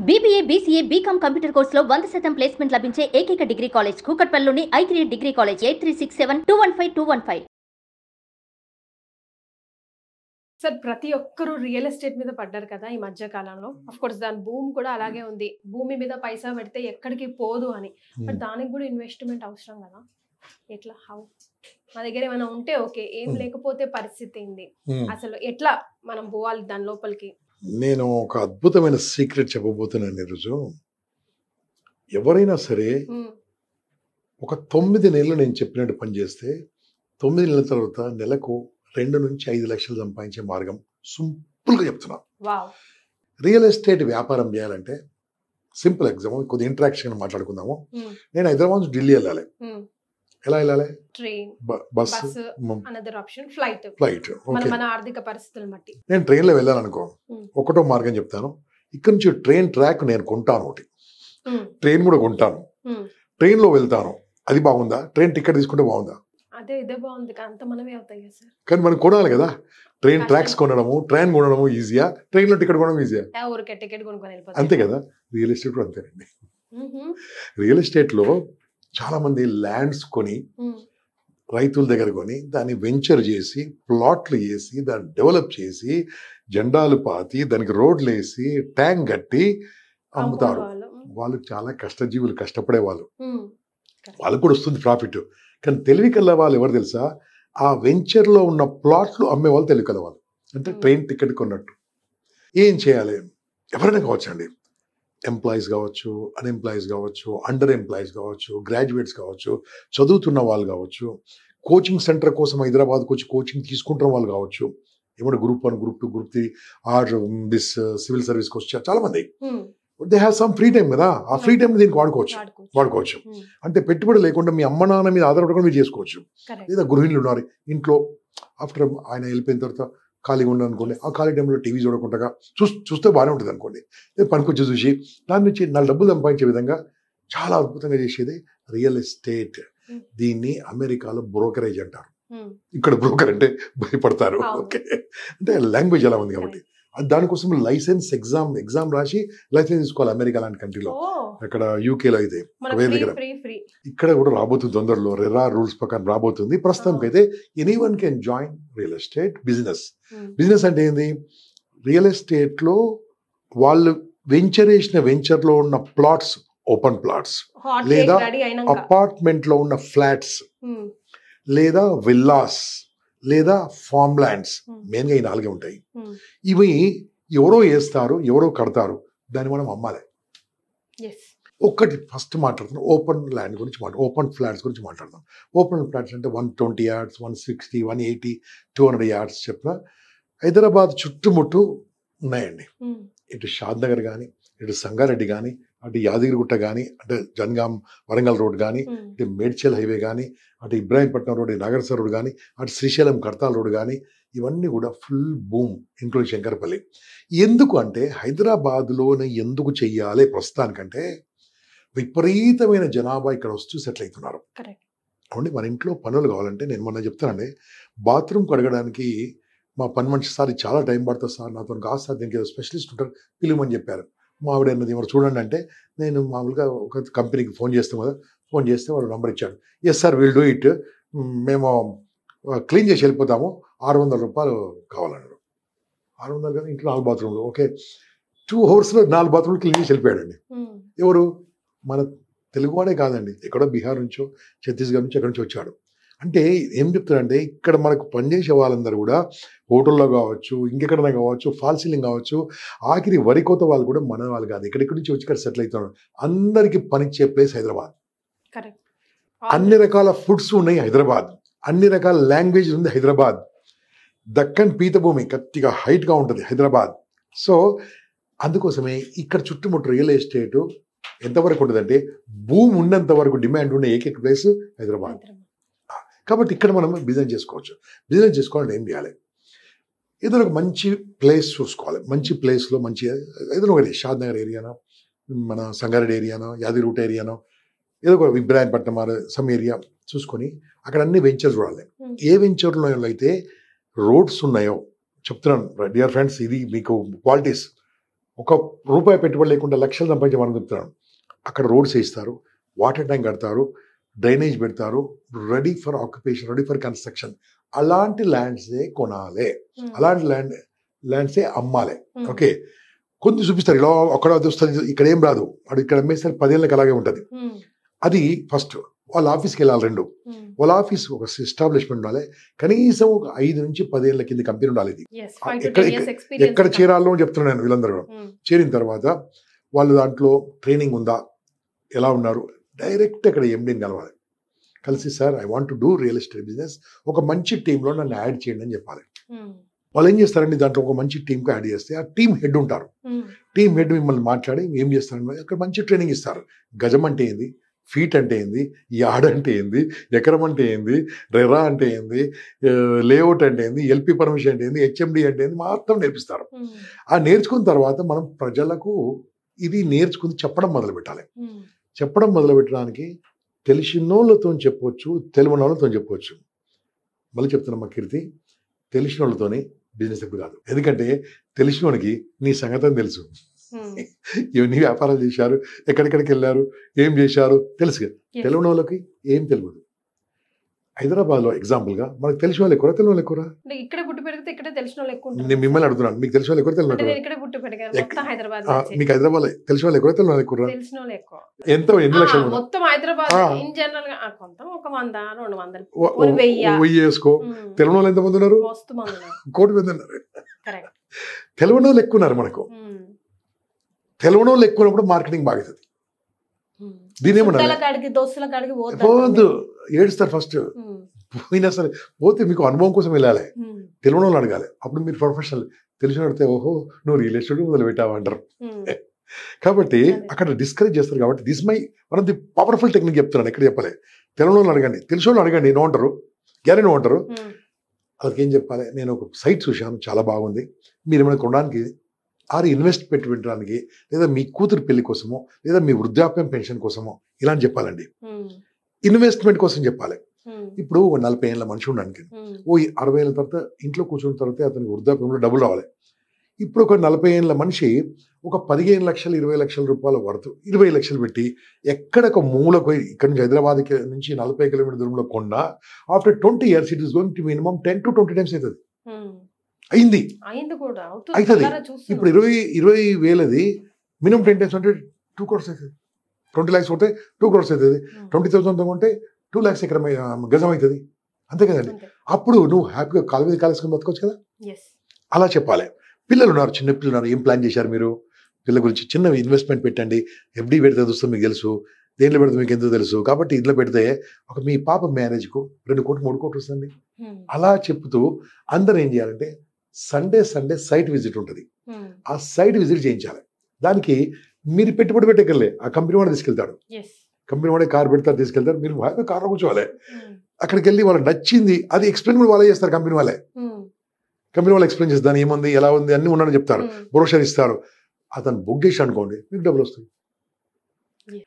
BBA, BCA, BCom computer కోర్సులో 100% placement లభించే ఏకైక డిగ్రీ కాలేజ్ కూకట్పల్లిలోని i3 డిగ్రీ కాలేజ్ 8367215215. సార్ ప్రతి ఒక్కరు రియల్ ఎస్టేట్ మీద పడ్డారు కదా ఈ మధ్య కాలంలో. ఆఫ్ కోర్స్ దాని భూమి కూడా అలాగే ఉంది. భూమి మీద పైసా పెడితే ఎక్కడికి పోదు అని. బట్ దానికి కూడా ఇన్వెస్ట్మెంట్ అవసరం కదా. ఎట్లా హౌ మా దగ్గర ఏమైనా ఉంటే ఓకే, ఏం లేకపోతే పరిస్థితి ఏంది, అసలు ఎట్లా మనం పోవాలి దాని లోపలికి? నేను ఒక అద్భుతమైన సీక్రెట్ చెప్పబోతున్నాను ఈరోజు. ఎవరైనా సరే ఒక 9 నెలలు నేను చెప్పినట్టు పని చేస్తే 9 నెలల తర్వాత నెలకు 2 నుంచి 5 లక్షలు సంపాదించే మార్గం సింపుల్గా చెప్తున్నా. రియల్ ఎస్టేట్ వ్యాపారం చేయాలంటే సింపుల్ ఎగ్జాంపుల్, కొద్ది ఇంటరాక్షన్ మాట్లాడుకుందాము. నేను హైదరాబాద్ నుంచి ఢిల్లీ వెళ్ళాలి. ఎలా వెళ్ళాలి? Train, bus, another option flight. మన ఆర్థిక పరిస్థితులను బట్టి నేను ట్రైన్లో వెళ్ళాలనుకో, ఒకటో మార్గం చెప్తాను. ఇక్కడ నుంచి ట్రైన్ ట్రాక్ నేను కొంటాను, ఒకటి ట్రైన్ కూడా కొంటాను, ట్రైన్లో వెళ్తాను. అది బాగుందా? ట్రైన్ టికెట్ తీసుకుంటే బాగుందా? అదే ఇదే బాగుంది, అంత మనమే అవుతాయి కదా సార్. కానీ మనం కొనాలి కదా. ట్రైన్ ట్రాక్స్ కొనడము, ట్రైన్ కొనడము ఈజీయా, ట్రైన్లో టికెట్ కొనడం ఈజీయా? ఊరికే టికెట్ కొనుక్కొని అంతే కదా. రియల్ ఎస్టేట్ కూడా అంతేనండి. రియల్ ఎస్టేట్లో చాలా మంది ల్యాండ్స్ కొని రైతుల దగ్గర కొని దాన్ని వెంచర్ చేసి ప్లాట్లు వేసి దాన్ని డెవలప్ చేసి జెండాలు పాతి దానికి రోడ్లు వేసి ట్యాంక్ కట్టి అమ్ముతారు. వాళ్ళు చాలా కష్టజీవులు, కష్టపడే వాళ్ళు. వాళ్ళకు కూడా వస్తుంది ప్రాఫిట్. కానీ తెలివి కల్లా వాళ్ళు ఎవరు తెలుసా? ఆ వెంచర్లో ఉన్న ప్లాట్లు అమ్మే వాళ్ళు తెలివి కల వాళ్ళు. అంటే ట్రైన్ టికెట్ కొన్నట్టు. ఏం చేయాలి? ఎవరైనా కావచ్చు అండి. ఎంప్లాయీస్ కావచ్చు, అన్ఎంప్లాయీస్ కావచ్చు, అండర్ ఎంప్లాయీస్ కావచ్చు, గ్రాడ్యుయేట్స్ కావచ్చు, చదువుతున్న వాళ్ళు కావచ్చు, కోచింగ్ సెంటర్ కోసం హైదరాబాద్కి వచ్చి కోచింగ్ తీసుకుంటున్న వాళ్ళు కావచ్చు, ఏమంటే group 1, group 2, group 3 are this civil సర్వీస్కి వచ్చి చాలా మంది they have some free time కదా. ఆ ఫ్రీ టైం దీనికి వాడుకోవచ్చు. అంటే పెట్టుబడి లేకుండా మీ అమ్మ నాన్న మీద ఆధారపడకుండా మీరు చేసుకోవచ్చు. లేదా గృహిణులు ఉన్నారు ఇంట్లో, ఆఫ్టర్ ఆయన వెళ్ళిపోయిన తర్వాత ఖాళీగా ఉండదు అనుకోండి, ఆ ఖాళీ టైంలో టీవీ చూడకుండా చూస్తే బాగానే ఉంటుంది అనుకోండి. పనికొచ్చి చూసి దాని నుంచి 4 డబ్బులు సంపాదించే విధంగా చాలా అద్భుతంగా చేసేది రియల్ ఎస్టేట్. దీన్ని అమెరికాలో బ్రోకరేజ్ అంటారు. ఇక్కడ బ్రోకర్ అంటే భయపడతారు. ఓకే, అంటే లాంగ్వేజ్ ఎలా ఉంది కాబట్టి దానికోసం లైసెన్స్ ఎగ్జామ్ రాసి లైసెన్స్ తీసుకోవాలి. అమెరికా లాంటి కంట్రీలో, అక్కడ యూకేలో అయితే వేరే దగ్గర, ఇక్కడ కూడా రాబోతుంది తొందరలో. రెరా రూల్స్ ప్రకారం రాబోతుంది. ప్రస్తుతానికి అయితే anyone can join real estate business. Business అంటే ఏంది? రియల్ ఎస్టేట్ లో వాళ్ళు వెంచర్లో ఉన్న ప్లాట్స్, ఓపెన్ ప్లాట్స్, లేదా అపార్ట్మెంట్ లో ఉన్న ఫ్లాట్స్, లేదా విల్లాస్, లేదా ఫార్మ్ ల్యాండ్స్, మెయిన్గా ఈ 4 ఉంటాయి. ఇవి ఎవరో వేస్తారు, ఎవరో కడతారు, దాన్ని మనం అమ్మాలి. ఒక్కటి ఫస్ట్ మాట్లాడుతున్నాం ఓపెన్ ల్యాండ్ గురించి, ఓపెన్ ఫ్లాట్స్ గురించి మాట్లాడదాం. ఓపెన్ ఫ్లాట్స్ అంటే 120 yards, 160, 180, 200 yards చెప్పిన హైదరాబాద్ చుట్టుముట్టు ఉన్నాయండి. ఇటు షాద్ నగర్ కానీ, ఇటు సంగారెడ్డి కానీ, అటు యాదగిరిగుట్ట కానీ, అంటే జనగాం వరంగల్ రోడ్ కానీ, ఇటు మేడ్చల్ హైవే కానీ, అటు ఇబ్రాహీంపట్నం రోడ్, నాగర్సర్ రోడ్ కానీ, అటు శ్రీశైలం కడతాల్ రోడ్ కానీ, ఇవన్నీ కూడా ఫుల్ బూమ్, ఇంక్లూడింగ్ శంకరపల్లి. ఎందుకు అంటే హైదరాబాద్లోనే ఎందుకు చెయ్యాలి ప్రస్తుతానికంటే విపరీతమైన జనాభా ఇక్కడ వస్తూ సెటిల్ అవుతున్నారు. అవునండి, మన ఇంట్లో పనులు కావాలంటే నేను మొన్న చెప్తానండి, బాత్రూమ్ కడగడానికి మా పని మనిషి సార్ చాలా టైం పడుతుంది సార్, నాతో కాదు సార్, దీనికి ఏదో స్పెషలిస్ట్ ఉంటారు పిలువమని చెప్పారు. మా ఆవిడ అన్నది ఎవరు చూడండి అంటే, నేను మామూలుగా ఒక కంపెనీకి ఫోన్ చేస్తాం కదా, ఫోన్ చేస్తే వాళ్ళు నెంబర్ ఇచ్చాడు. Yes sir will do it, మేము క్లీన్ చేసి వెళ్ళిపోతాము, 600 రూపాయలు కావాలన్నాడు. 600 కదా, ఇంట్లో 4 బాత్రూమ్లు. ఓకే, 2 అవర్స్లో 4 బాత్రూమ్లు క్లీన్ చేసి వెళ్ళిపోయాడండి. ఎవరు? మన తెలుగువాడే కాదండి, ఎక్కడో బీహార్ నుంచో, ఛత్తీస్గఢ్ నుంచి, ఎక్కడి నుంచి వచ్చాడు. అంటే ఏం చెప్తారంటే, ఇక్కడ మనకు పనిచేసే వాళ్ళందరూ కూడా హోటల్లో కావచ్చు, ఇంకెక్కడైనా కావచ్చు, ఫాల్ సీలింగ్ కావచ్చు, ఆఖరి వరికోత వాళ్ళు కూడా మన వాళ్ళు కాదు, ఎక్కడెక్కడి నుంచి వచ్చి ఇక్కడ సెటిల్ అవుతున్నారు. అందరికీ పనిచ్చే ప్లేస్ హైదరాబాద్. అన్ని రకాల ఫుడ్స్ ఉన్నాయి హైదరాబాద్, అన్ని రకాల లాంగ్వేజ్ ఉంది హైదరాబాద్. దక్కన్ పీతభూమి కత్తిగా హైట్గా ఉంటుంది హైదరాబాద్. సో అందుకోసమే ఇక్కడ చుట్టుముట్టు రియల్ ఎస్టేట్ ఎంతవరకు ఉంటుందంటే, భూమి ఉన్నంత వరకు డిమాండ్ ఉండే ఏకైక ప్లేస్ హైదరాబాద్. కాబట్టి ఇక్కడ మనం బిజినెస్ చేసుకోవచ్చు. బిజినెస్ చేసుకోవాలంటే ఏం చేయాలి? ఏదైనా ఒక మంచి ప్లేస్ చూసుకోవాలి. మంచి ప్లేస్లో మంచి ఏదైనా ఒకటి షాద్ నగర్ ఏరియానో, మన సంగారెడ్డి ఏరియానో, యాదగిరిగుట్ట ఏరియానో, ఏదో ఒక ఇబ్రాహీంపట్నం సమ్ ఏరియా చూసుకొని అక్కడ అన్ని వెంచర్స్ చూడాలి. ఏ వెంచర్లో అయితే రోడ్స్ ఉన్నాయో చెప్తున్నాను డియర్ ఫ్రెండ్స్, ఇది మీకు క్వాలిటీస్. ఒక రూపాయి పెట్టుబడి లేకుండా లక్షలు సంపాదించే మనం చెప్తున్నాను. అక్కడ రోడ్స్ వేస్తారు, వాటర్ ట్యాంక్ కడతారు, డ్రైనేజ్ పెడతారు, ready for occupation, ready for construction. అలాంటి ల్యాండ్సే కొనాలి, అలాంటి ల్యాండ్సే అమ్మాలి. ఓకే, కొంచెం చూపిస్తారు ఇలా అక్కడ అది వస్తుంది, ఇక్కడ ఏం రాదు, అది ఇక్కడ అమ్మేసరికి 10 ఏళ్ళకి అలాగే ఉంటుంది. అది ఫస్ట్ వాళ్ళ ఆఫీస్కి వెళ్ళాలి. 2, వాళ్ళ ఆఫీస్ ఒక ఎస్టాబ్లిష్మెంట్ ఉండాలి, కనీసం ఒక 5 నుంచి 10 ఏళ్ళ కింద కంపెనీ ఉండాలి. ఇది ఎక్కడ చేరాలో చెప్తున్నాను నేను. వీళ్ళందరూ చేరిన తర్వాత వాళ్ళు దాంట్లో ట్రైనింగ్ ఉందా, ఎలా ఉన్నారు, డైరెక్ట్ అక్కడ ఎండీని కలవాలి. కలిసి sir I want to do real estate business, ఒక మంచి టీంలో నన్ను యాడ్ చేయండి అని చెప్పాలి. వాళ్ళు ఏం చేస్తారండి, దాంట్లో ఒక మంచి టీంకి యాడ్ చేస్తే ఆ టీం హెడ్ ఉంటారు. టీం హెడ్ మిమ్మల్ని మాట్లాడి ఏం చేస్తారని అక్కడ మంచి ట్రైనింగ్ ఇస్తారు. గజం అంటే ఏంది, ఫీట్ అంటే ఏంది, యార్డ్ అంటే ఏంది, ఎకరం అంటే ఏంది, రెరా అంటే ఏంది, లేఅవుట్ అంటే ఏంది, ఎల్పి పర్మిషన్ అంటే ఏంది, హెచ్ఎండి అంటే ఏంది, మొత్తం నేర్పిస్తారు. ఆ నేర్చుకున్న తర్వాత మనం ప్రజలకు ఇది నేర్చుకుని చెప్పడం మొదలు పెట్టాలి. చెప్పడం మొదలు పెట్టడానికి తెలిసినోళ్ళతో చెప్పవచ్చు, తెలియని వాళ్ళతో చెప్పవచ్చు. మళ్ళీ చెప్తున్నా కీర్తి, తెలిసిన వాళ్ళతోని బిజినెస్ ఎప్పుడు కాదు. ఎందుకంటే తెలిసిన వాడికి నీ సంగతి తెలుసు, ఇవన్నీ వ్యాపారాలు చేశారు, ఎక్కడెక్కడికి వెళ్ళారు, ఏం చేశారు తెలుసు. తెలియని వాళ్ళకి ఏం తెలియదు. హైదరాబాద్లో ఎగ్జాంపుల్గా మనకు తెలిసిన వాళ్ళు ఎక్కువ, తెలియని వాళ్ళు ఎక్కువ. ఇక్కడ పుట్టి పెరిగితే ఇక్కడ తెలిసిన వాళ్ళు ఎక్కువ. నేను మిమ్మల్ని అడుగుతున్నాను, మీకు తెలిసిన వాళ్ళు ఎక్కువ, తెలియని వాళ్ళు మీకు హైదరాబాద్ తెలిసిన వాళ్ళు ఎక్కువ, తెలియని వాళ్ళు ఎక్కువ. తెలిసిన వాళ్ళు ఎక్కువ. ఎంత, ఎన్ని లక్షలు మొత్తం హైదరాబాద్ ఇన్ జనరల్ గా కొంత ఒక 100, 200, 1000 వేసుకో. తెలియని వాళ్ళు ఎంతమంది ఉన్నారు? కోటి మంది ఉన్నారు. తెలియని వాళ్ళు ఎక్కువ ఉన్నారు మనకు. తెలియని వాళ్ళు ఎక్కువ ఉన్నప్పుడు మార్కెటింగ్ బాగుతుంది. దీని ఏమన్నా ఏడుస్తారు ఫస్ట్. పోయినా సరే పోతే మీకు అనుభవం కోసం వెళ్ళాలి, తెలియని వాళ్ళు అడగాలి. అప్పుడు మీరు ప్రొఫెషనల్. తెలిసిన అడిగితే ఓహో నువ్వు రియల్ ఎస్టేట్ మొదలు పెట్టావు అంటారు. కాబట్టి అక్కడ డిస్కరేజ్ చేస్తారు. కాబట్టి this my one of the powerful technique చెప్తున్నాను. ఎక్కడ చెప్పలే, తెలియని వాళ్ళు అడగండి, తెలిసిన వాళ్ళు అడగండి. నో అంటారు, గ్యారెంటీ నో అంటారు. వాళ్ళకి ఏం చెప్పాలి, నేను ఒక సైట్ చూశాను చాలా బాగుంది, మీరు ఏమైనా కొనడానికి ఆరు ఇన్వెస్ట్ పెట్టడానికి, లేదా మీ కూతురు పెళ్లి కోసమో, లేదా మీ వృద్ధాప్యం పెన్షన్ కోసమో ఇలా అని చెప్పాలండి. ఇన్వెస్ట్మెంట్ కోసం చెప్పాలి. ఇప్పుడు 40 ఏళ్ళ మనిషి ఉండడానికి ఓ 60 ఏళ్ళ తర్వాత ఇంట్లో కూర్చున్న తర్వాత అతనికి వృద్ధాప్యంలో డబ్బులు రావాలి. ఇప్పుడు ఒక 40 ఏళ్ళ మనిషి ఒక 15 లక్షలు 20 లక్షల రూపాయల వరకు 20 లక్షలు పెట్టి ఎక్కడ ఒక మూలకు ఇక్కడ నుంచి హైదరాబాద్ నుంచి 40 కిలోమీటర్ దూరంలో కొన్నా after 20 years it is going to minimum 10 to 20 times అవుతుంది. అయింది అవుతుంది. ఇప్పుడు 20 వేలది మినిమం 10 times అంటే 2 crores అవుతుంది. 20 lakhs కొట్టే 2 crores అవుతుంది. 20,000 కొంటే 2 lakhs ఎకరం గజం అవుతుంది. అంతే కదండి. అప్పుడు నువ్వు హ్యాపీగా కాలు మీద కాలేసుకొని బతకొచ్చు కదా. అలా చెప్పాలి. పిల్లలు ఉన్నారు, చిన్న పిల్లలు ఉన్నారు, ఏం ప్లాన్ చేశారు మీరు? పిల్లల గురించి చిన్న ఇన్వెస్ట్మెంట్ పెట్టండి. ఎఫ్డీ పెడితే చూస్తే మీకు తెలుసు, దేంట్లో పెడితే మీకు ఎంతో తెలుసు. కాబట్టి ఇంట్లో పెడితే ఒక మీ పాప మ్యారేజ్కు 2 కోట్లు 3 కోట్లు వస్తుంది. అలా చెప్తూ అందరూ ఏం చేయాలంటే సండే సైట్ విజిట్ ఉంటుంది. ఆ సైట్ విజిట్ చేయించాలి. దానికి మీరు పెట్టుబడి పెట్టగలే, ఆ కంపెనీ వాడు తీసుకెళ్తాడు. కంపెనీ వాడే కార్ పెడతారు, తీసుకెళ్తారు. మీరు కార్లో కూర్చోవాలి. అక్కడికి వెళ్ళి వాళ్ళకి నచ్చింది అది ఎక్స్ప్లెయిన్ కూడా వాళ్ళే చేస్తారు. కంపెనీ వాళ్ళు ఎక్స్ప్లెయిన్ చేస్తారు, దాని ఏముంది, ఎలా ఉంది, అన్ని ఉన్నాడని చెప్తారు, బ్రోషర్ ఇస్తారు. అతను బుక్ చేసి అనుకోండి, మీకు డబ్బులు వస్తాయి.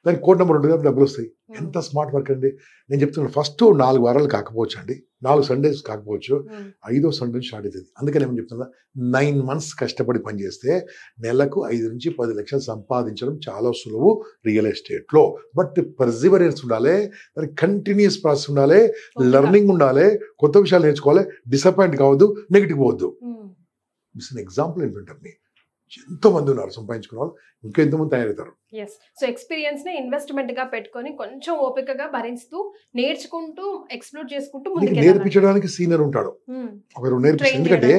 దానికి కోడ్ నెంబర్ ఉంటుంది, డబ్బులు వస్తాయి. ఎంత స్మార్ట్ వర్క్ అండి. నేను చెప్తున్నాను, ఫస్ట్ 4 వారాలు కాకపోవచ్చు అండి, 4 సండేస్ కాకపోవచ్చు, 5వ సండే స్టార్ట్ అవుతుంది. అందుకని ఏమని చెప్తున్నా, 9 months కష్టపడి పనిచేస్తే నెలకు 5 నుంచి 10 లక్షలు సంపాదించడం చాలా సులువు రియల్ ఎస్టేట్లో. బట్ పర్సివరెన్స్ ఉండాలి, దానికి కంటిన్యూస్ ప్రాసెస్ ఉండాలి, లెర్నింగ్ ఉండాలి, కొత్త విషయాలు నేర్చుకోవాలి, డిసప్పాయింట్ కావద్దు, నెగిటివ్ పోవద్దు. దిస్ అన్ ఎగ్జాంపుల్ ఏంటంటే ఎంతో మంది ఉన్నారు సంపాదించుకున్న వాళ్ళు, ఇంకా ఎంతోమంది తయారవుతారు. సో ఎక్స్పీరియన్స్ ని ఇన్వెస్ట్మెంట్ గా పెట్టుకొని కొంచెం ఓపికగా భరిస్తూ నేర్చుకుంటూ ఎక్స్ప్లోర్ చేసుకుంటూ నేర్పించడానికి సీనియర్ ఉంటాడు, ఒకరు నేర్పిస్తారు. ఎందుకంటే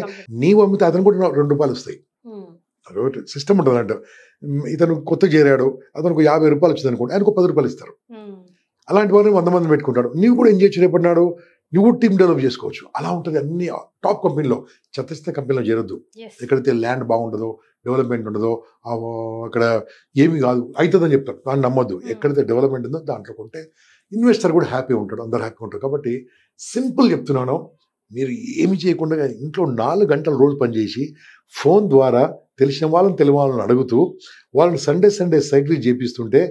నీవు అమ్మితే అతను కూడా 2 రూపాయలు వస్తాయి. సిస్టమ్ ఉంటుంది అంట. ఇతను కొత్త చేరాడు, అతనికి 50 రూపాయలు వచ్చింది అనుకోండి, ఆయనకు 10 రూపాయలు ఇస్తారు. అలాంటి వాళ్ళని 100 మంది పెట్టుకుంటాడు. నీవు కూడా ఏం చేయొచ్చు, రేపడినాడు నువ్వు టీమ్ డెవలప్ చేసుకోవచ్చు. అలా ఉంటుంది. అన్ని టాప్ కంపెనీలో, చెత్తస్థాయి కంపెనీలో చేరొద్దు. ఎక్కడైతే ల్యాండ్ బాగుంటుందో, డెవలప్మెంట్ ఉండదో, అక్కడ ఏమి కాదు అవుతుందని చెప్తారు, దాన్ని నమ్మొద్దు. ఎక్కడైతే డెవలప్మెంట్ ఉందో దాంట్లో కొంటే ఇన్వెస్టర్ కూడా హ్యాపీ ఉంటాడు, అందరు హ్యాపీ ఉంటారు. కాబట్టి సింపుల్ చెప్తున్నాను, మీరు ఏమి చేయకుండా ఇంట్లో 4 గంటలు రోజు పనిచేసి ఫోన్ ద్వారా తెలిసిన వాళ్ళని తెలియని అడుగుతూ వాళ్ళని సండే సైట్ విజిట్ చేపిస్తుంటే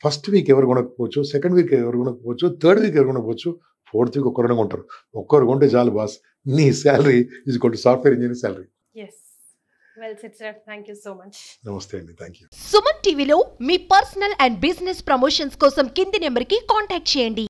ఫస్ట్ వీక్ ఎవరు కొనకపోవచ్చు, సెకండ్ వీక్ ఎవరు కొనకపోవచ్చు, థర్డ్ వీక్ ఎవరు కొనకపోవచ్చు, 4th వీక్ ఒక్కరు కొంటారు. ఒక్కరు కొంటే చాలు బాస్, నీ salary is equal to software engineer salary. Well set sir, thank you so much. నమస్తే అండి, థ్యాంక్ యూ. సుమన్ టీవీలో మీ పర్సనల్ అండ్ బిజినెస్ ప్రమోషన్స్ కోసం కింది నెంబర్కి కాంటాక్ట్ చేయండి.